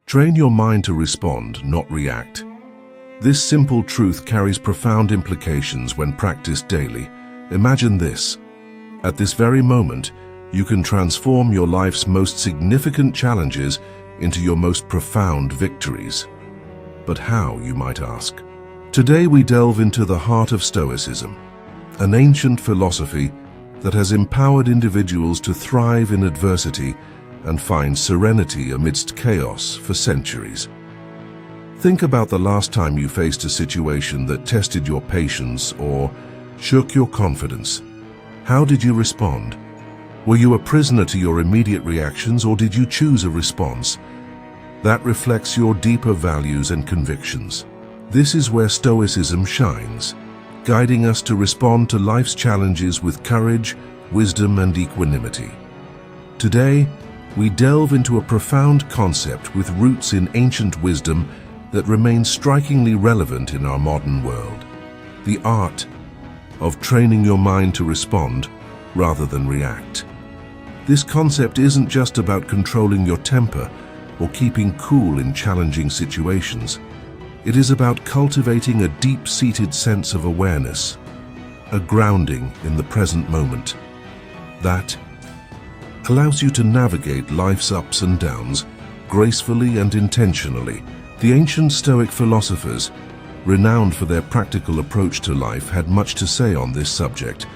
Train your mind to respond, not react. This simple truth carries profound implications when practiced daily. Imagine this. At this very moment, you can transform your life's most significant challenges into your most profound victories. But how, you might ask? Today we delve into the heart of Stoicism, an ancient philosophy that has empowered individuals to thrive in adversity and find serenity amidst chaos for centuries. Think about the last time you faced a situation that tested your patience or shook your confidence. How did you respond? Were you a prisoner to your immediate reactions, or did you choose a response that reflects your deeper values and convictions? This is where Stoicism shines, guiding us to respond to life's challenges with courage, wisdom, and equanimity. Today, we delve into a profound concept with roots in ancient wisdom that remains strikingly relevant in our modern world: the art of training your mind to respond rather than react. This concept isn't just about controlling your temper or keeping cool in challenging situations. It is about cultivating a deep-seated sense of awareness, a grounding in the present moment, that allows you to navigate life's ups and downs gracefully and intentionally. The ancient Stoic philosophers, renowned for their practical approach to life, had much to say on this subject.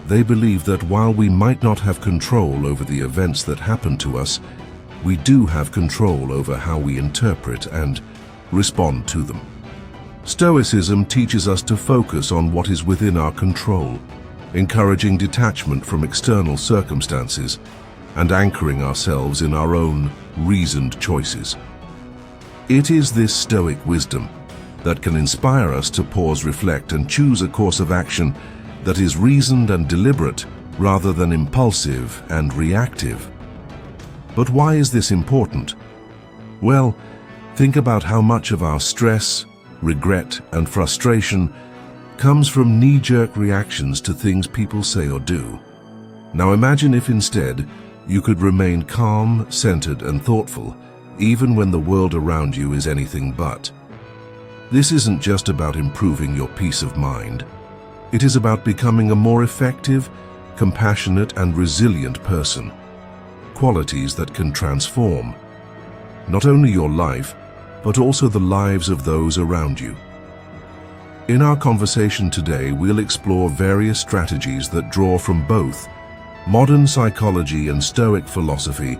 They believed that while we might not have control over the events that happen to us, we do have control over how we interpret and respond to them. Stoicism teaches us to focus on what is within our control, encouraging detachment from external circumstances and anchoring ourselves in our own reasoned choices. It is this Stoic wisdom that can inspire us to pause, reflect, and choose a course of action that is reasoned and deliberate rather than impulsive and reactive. But why is this important? Well, think about how much of our stress, regret, and frustration comes from knee-jerk reactions to things people say or do. Now imagine if instead you could remain calm, centered, and thoughtful, even when the world around you is anything but. This isn't just about improving your peace of mind. It is about becoming a more effective, compassionate, and resilient person. Qualities that can transform not only your life, but also the lives of those around you. In our conversation today, we'll explore various strategies that draw from both modern psychology and Stoic philosophy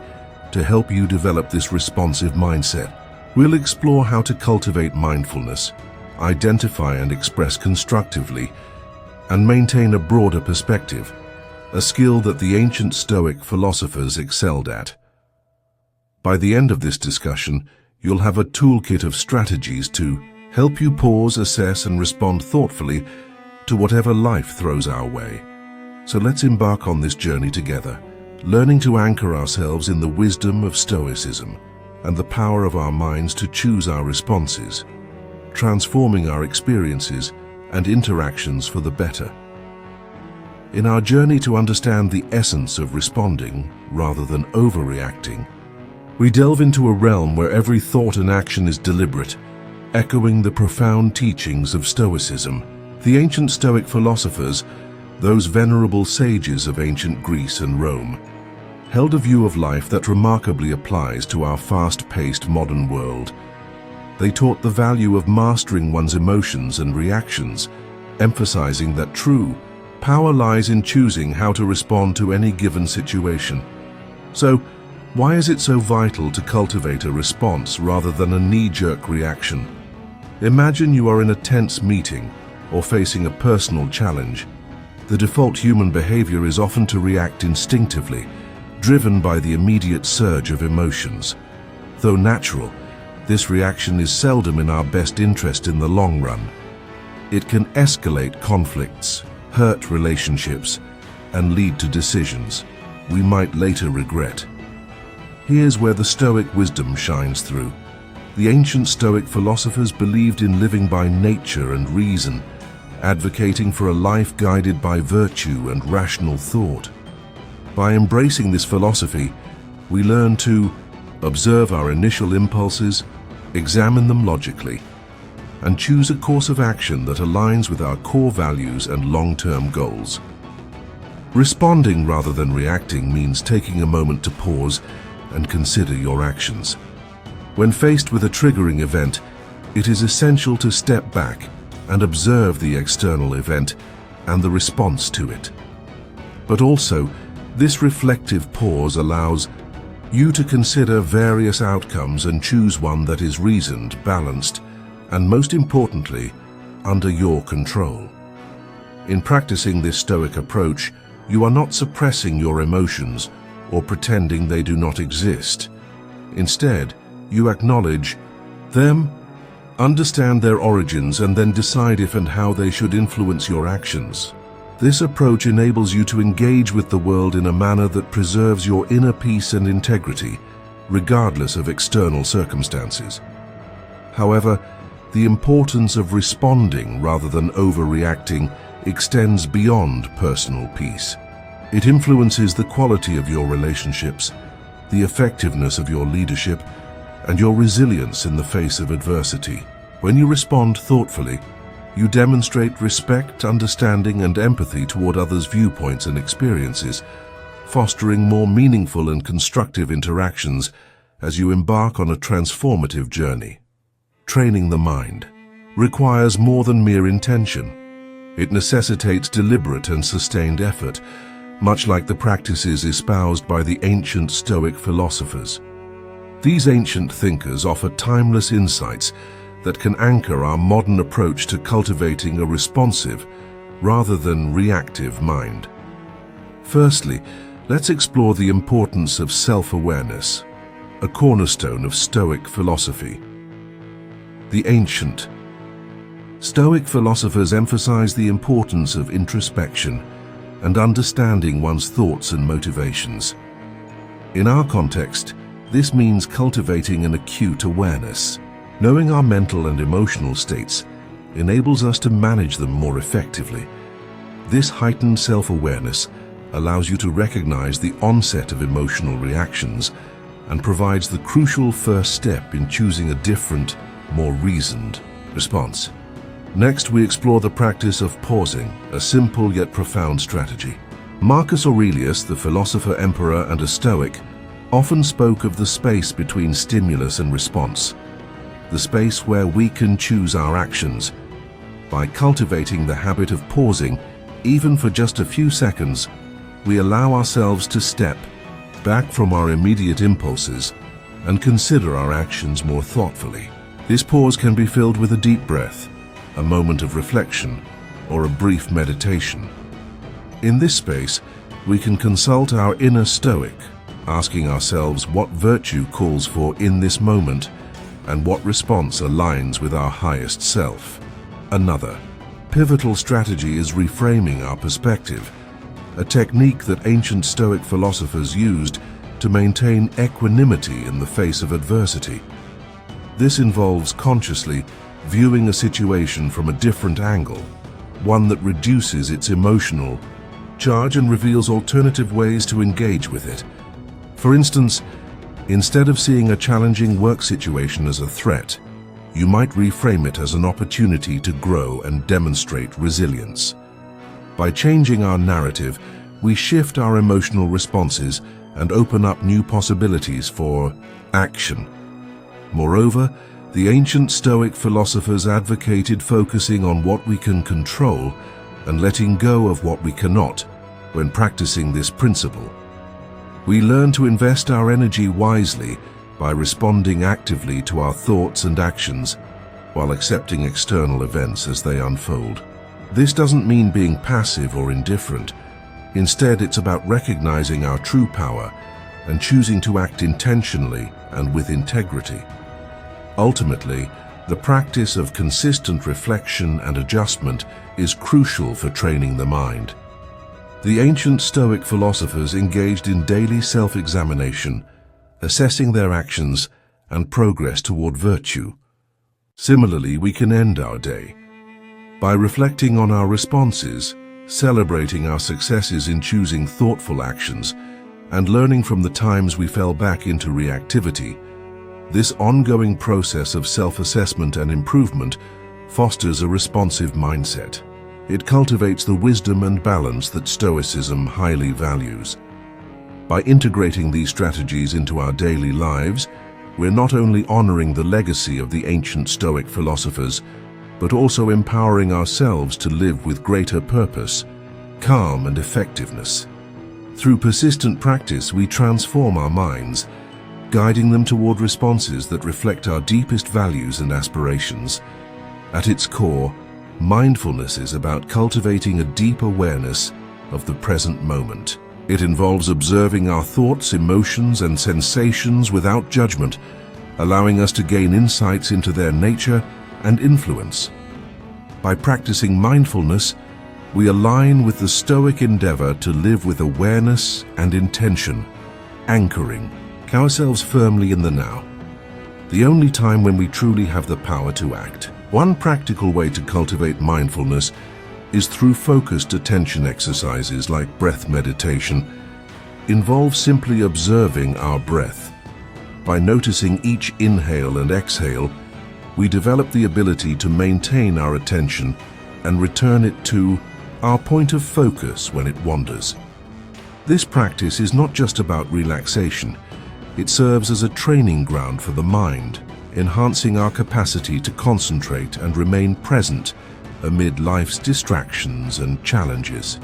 to help you develop this responsive mindset. We'll explore how to cultivate mindfulness, identify and express constructively, and maintain a broader perspective, a skill that the ancient Stoic philosophers excelled at. By the end of this discussion, you'll have a toolkit of strategies to help you pause, assess, and respond thoughtfully to whatever life throws our way. So let's embark on this journey together, learning to anchor ourselves in the wisdom of Stoicism and the power of our minds to choose our responses, transforming our experiences and interactions for the better. In our journey to understand the essence of responding rather than overreacting, we delve into a realm where every thought and action is deliberate, echoing the profound teachings of Stoicism. The ancient Stoic philosophers, those venerable sages of ancient Greece and Rome, held a view of life that remarkably applies to our fast-paced modern world. They taught the value of mastering one's emotions and reactions, emphasizing that true power lies in choosing how to respond to any given situation. So, why is it so vital to cultivate a response rather than a knee-jerk reaction? Imagine you are in a tense meeting or facing a personal challenge. The default human behavior is often to react instinctively, driven by the immediate surge of emotions. Though natural, this reaction is seldom in our best interest in the long run. It can escalate conflicts, hurt relationships, and lead to decisions we might later regret. Here's where the Stoic wisdom shines through. The ancient Stoic philosophers believed in living by nature and reason, advocating for a life guided by virtue and rational thought. By embracing this philosophy, we learn to observe our initial impulses, examine them logically, and choose a course of action that aligns with our core values and long-term goals. Responding rather than reacting means taking a moment to pause and consider your actions. When faced with a triggering event, it is essential to step back and observe the external event and the response to it. But also, this reflective pause allows you to consider various outcomes and choose one that is reasoned, balanced, and most importantly, under your control. In practicing this Stoic approach, you are not suppressing your emotions or pretending they do not exist. Instead, you acknowledge them, understand their origins, and then decide if and how they should influence your actions. This approach enables you to engage with the world in a manner that preserves your inner peace and integrity, regardless of external circumstances. However, the importance of responding rather than overreacting extends beyond personal peace. It influences the quality of your relationships, the effectiveness of your leadership, and your resilience in the face of adversity. When you respond thoughtfully, you demonstrate respect, understanding, and empathy toward others' viewpoints and experiences, fostering more meaningful and constructive interactions as you embark on a transformative journey. Training the mind requires more than mere intention. It necessitates deliberate and sustained effort, much like the practices espoused by the ancient Stoic philosophers. These ancient thinkers offer timeless insights that can anchor our modern approach to cultivating a responsive rather than reactive mind. Firstly, let's explore the importance of self-awareness, a cornerstone of Stoic philosophy. The ancient Stoic philosophers emphasize the importance of introspection and understanding one's thoughts and motivations. In our context, this means cultivating an acute awareness. Knowing our mental and emotional states enables us to manage them more effectively. This heightened self-awareness allows you to recognize the onset of emotional reactions and provides the crucial first step in choosing a different, more reasoned response. Next, we explore the practice of pausing, a simple yet profound strategy. Marcus Aurelius, the philosopher, emperor, and a Stoic, often spoke of the space between stimulus and response, the space where we can choose our actions. By cultivating the habit of pausing, even for just a few seconds, we allow ourselves to step back from our immediate impulses and consider our actions more thoughtfully. This pause can be filled with a deep breath, a moment of reflection, or a brief meditation. In this space, we can consult our inner Stoic, asking ourselves what virtue calls for in this moment and what response aligns with our highest self. Another pivotal strategy is reframing our perspective, a technique that ancient Stoic philosophers used to maintain equanimity in the face of adversity. This involves consciously viewing a situation from a different angle, one that reduces its emotional charge and reveals alternative ways to engage with it. For instance, instead of seeing a challenging work situation as a threat, you might reframe it as an opportunity to grow and demonstrate resilience. By changing our narrative, we shift our emotional responses and open up new possibilities for action. Moreover, the ancient Stoic philosophers advocated focusing on what we can control and letting go of what we cannot. When practicing this principle, we learn to invest our energy wisely by responding actively to our thoughts and actions while accepting external events as they unfold. This doesn't mean being passive or indifferent. Instead, it's about recognizing our true power and choosing to act intentionally and with integrity. Ultimately, the practice of consistent reflection and adjustment is crucial for training the mind. The ancient Stoic philosophers engaged in daily self-examination, assessing their actions and progress toward virtue. Similarly, we can end our day by reflecting on our responses, celebrating our successes in choosing thoughtful actions, and learning from the times we fell back into reactivity. This ongoing process of self-assessment and improvement fosters a responsive mindset. It cultivates the wisdom and balance that Stoicism highly values. By integrating these strategies into our daily lives, we're not only honoring the legacy of the ancient Stoic philosophers, but also empowering ourselves to live with greater purpose, calm, and effectiveness. Through persistent practice, we transform our minds, guiding them toward responses that reflect our deepest values and aspirations. At its core, mindfulness is about cultivating a deep awareness of the present moment. It involves observing our thoughts, emotions, and sensations without judgment, allowing us to gain insights into their nature and influence. By practicing mindfulness, we align with the Stoic endeavor to live with awareness and intention, anchoring ourselves firmly in the now, the only time when we truly have the power to act. One practical way to cultivate mindfulness is through focused attention exercises like breath meditation. Involve simply observing our breath. By noticing each inhale and exhale, we develop the ability to maintain our attention and return it to our point of focus when it wanders. This practice is not just about relaxation. It serves as a training ground for the mind, enhancing our capacity to concentrate and remain present amid life's distractions and challenges.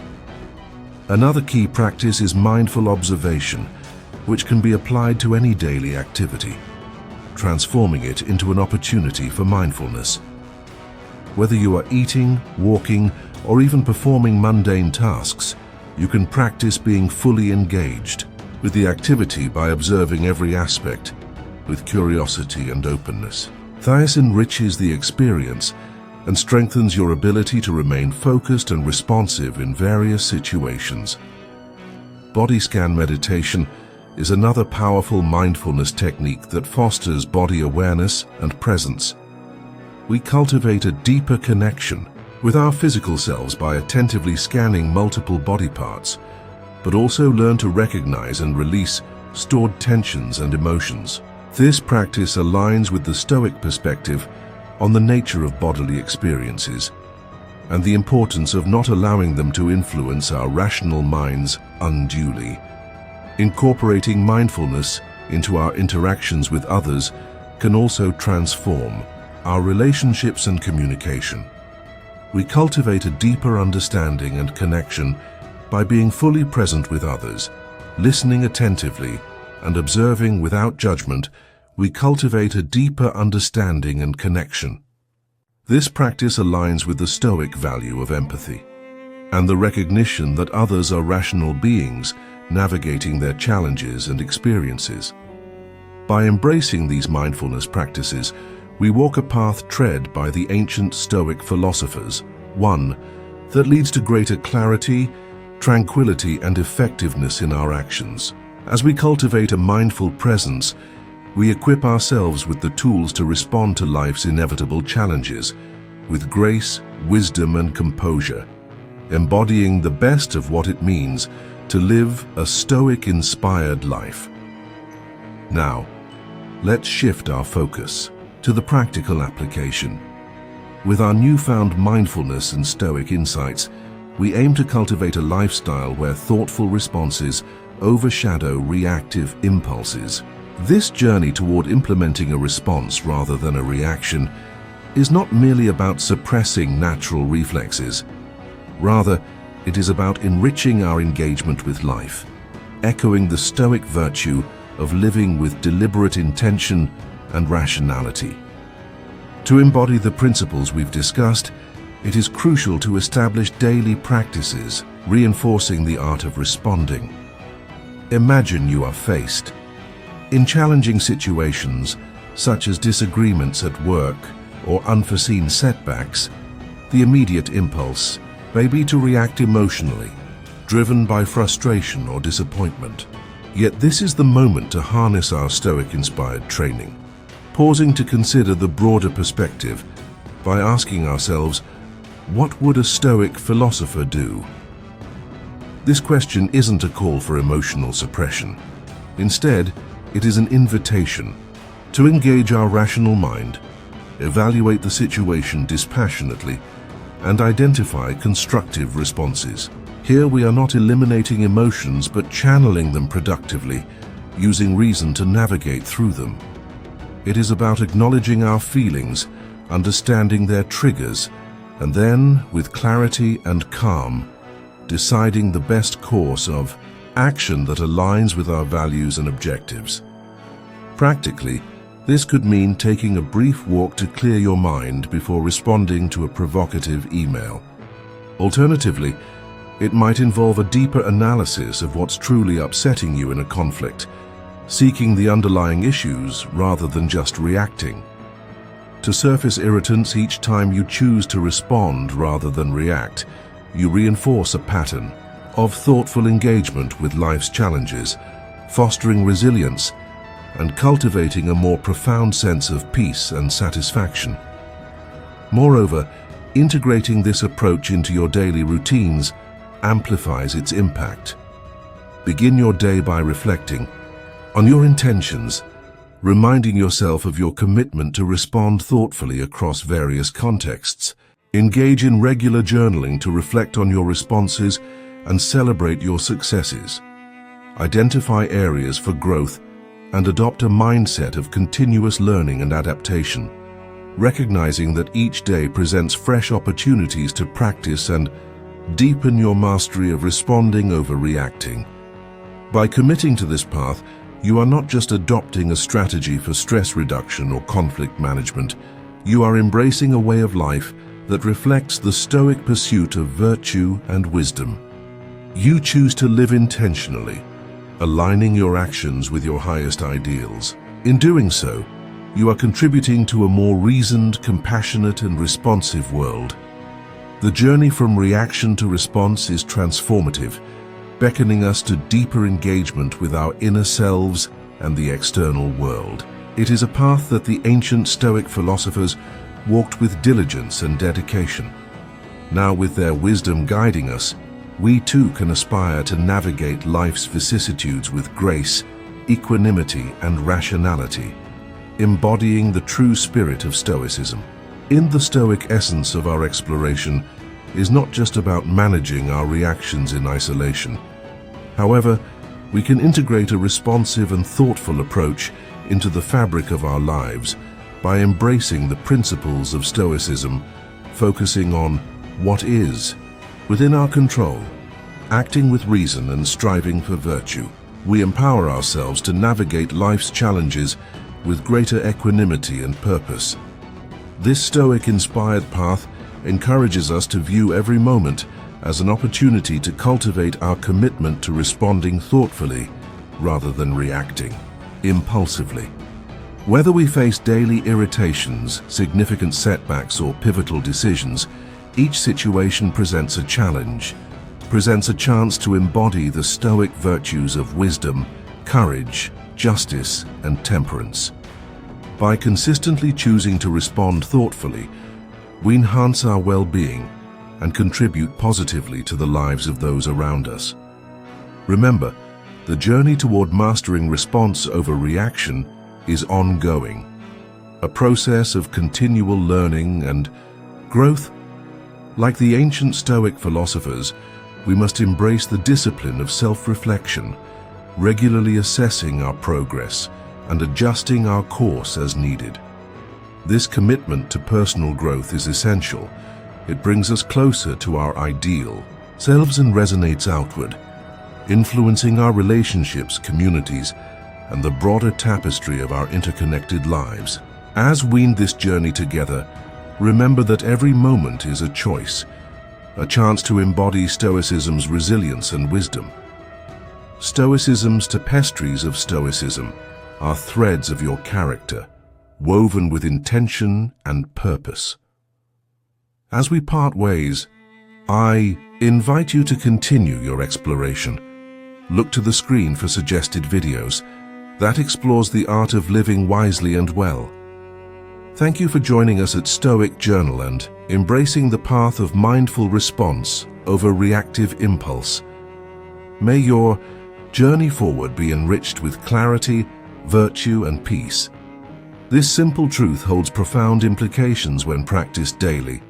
Another key practice is mindful observation, which can be applied to any daily activity, transforming it into an opportunity for mindfulness. Whether you are eating, walking, or even performing mundane tasks, you can practice being fully engaged with the activity by observing every aspect with curiosity and openness. This enriches the experience and strengthens your ability to remain focused and responsive in various situations. Body scan meditation is another powerful mindfulness technique that fosters body awareness and presence. We cultivate a deeper connection with our physical selves by attentively scanning multiple body parts, but also learn to recognize and release stored tensions and emotions. This practice aligns with the Stoic perspective on the nature of bodily experiences and the importance of not allowing them to influence our rational minds unduly. Incorporating mindfulness into our interactions with others can also transform our relationships and communication. We cultivate a deeper understanding and connection by being fully present with others, listening attentively, and observing without judgment. We cultivate a deeper understanding and connection. This practice aligns with the Stoic value of empathy and the recognition that others are rational beings navigating their challenges and experiences. By embracing these mindfulness practices, we walk a path tread by the ancient Stoic philosophers, one that leads to greater clarity, tranquility, and effectiveness in our actions. As we cultivate a mindful presence, we equip ourselves with the tools to respond to life's inevitable challenges with grace, wisdom, and composure, embodying the best of what it means to live a Stoic-inspired life. Now, let's shift our focus to the practical application. With our newfound mindfulness and Stoic insights, we aim to cultivate a lifestyle where thoughtful responses overshadow reactive impulses. This journey toward implementing a response rather than a reaction is not merely about suppressing natural reflexes. Rather, it is about enriching our engagement with life, echoing the Stoic virtue of living with deliberate intention and rationality. To embody the principles we've discussed, it is crucial to establish daily practices reinforcing the art of responding. Imagine you are faced in challenging situations such as disagreements at work or unforeseen setbacks. The immediate impulse may be to react emotionally, driven by frustration or disappointment. Yet this is the moment to harness our Stoic-inspired training, pausing to consider the broader perspective by asking ourselves, what would a Stoic philosopher do? This question isn't a call for emotional suppression. Instead, it is an invitation to engage our rational mind, evaluate the situation dispassionately, and identify constructive responses. Here we are not eliminating emotions but channeling them productively, using reason to navigate through them. It is about acknowledging our feelings, understanding their triggers, and then, with clarity and calm, deciding the best course of action that aligns with our values and objectives. Practically, this could mean taking a brief walk to clear your mind before responding to a provocative email. Alternatively, it might involve a deeper analysis of what's truly upsetting you in a conflict, seeking the underlying issues rather than just reacting. To surface irritants each time you choose to respond rather than react, you reinforce a pattern of thoughtful engagement with life's challenges, fostering resilience and cultivating a more profound sense of peace and satisfaction. Moreover, integrating this approach into your daily routines amplifies its impact. Begin your day by reflecting on your intentions, reminding yourself of your commitment to respond thoughtfully across various contexts. Engage in regular journaling to reflect on your responses and celebrate your successes. Identify areas for growth and adopt a mindset of continuous learning and adaptation, recognizing that each day presents fresh opportunities to practice and deepen your mastery of responding over reacting. By committing to this path, you are not just adopting a strategy for stress reduction or conflict management, you are embracing a way of life that reflects the Stoic pursuit of virtue and wisdom. You choose to live intentionally, aligning your actions with your highest ideals. In doing so, you are contributing to a more reasoned, compassionate, and responsive world. The journey from reaction to response is transformative, beckoning us to deeper engagement with our inner selves and the external world. It is a path that the ancient Stoic philosophers walked with diligence and dedication. Now, with their wisdom guiding us, we too can aspire to navigate life's vicissitudes with grace, equanimity, and rationality, embodying the true spirit of Stoicism. In the Stoic essence of our exploration is not just about managing our reactions in isolation. However, we can integrate a responsive and thoughtful approach into the fabric of our lives by embracing the principles of Stoicism, focusing on what is within our control, acting with reason and striving for virtue. We empower ourselves to navigate life's challenges with greater equanimity and purpose. This Stoic-inspired path encourages us to view every moment as an opportunity to cultivate our commitment to responding thoughtfully rather than reacting impulsively. Whether we face daily irritations, significant setbacks, or pivotal decisions, each situation presents a challenge, presents a chance to embody the Stoic virtues of wisdom, courage, justice, and temperance. By consistently choosing to respond thoughtfully, we enhance our well-being and contribute positively to the lives of those around us. Remember, the journey toward mastering response over reaction is ongoing, a process of continual learning and growth. Like the ancient Stoic philosophers, we must embrace the discipline of self-reflection, regularly assessing our progress and adjusting our course as needed. This commitment to personal growth is essential. It brings us closer to our ideal selves and resonates outward, influencing our relationships, communities, and the broader tapestry of our interconnected lives. As we weave this journey together, remember that every moment is a choice, a chance to embody Stoicism's resilience and wisdom. Stoicism's tapestries of Stoicism are threads of your character, woven with intention and purpose. As we part ways, I invite you to continue your exploration. Look to the screen for suggested videos that explores the art of living wisely and well. Thank you for joining us at Stoic Journal and embracing the path of mindful response over reactive impulse. May your journey forward be enriched with clarity, virtue, and peace. This simple truth holds profound implications when practiced daily.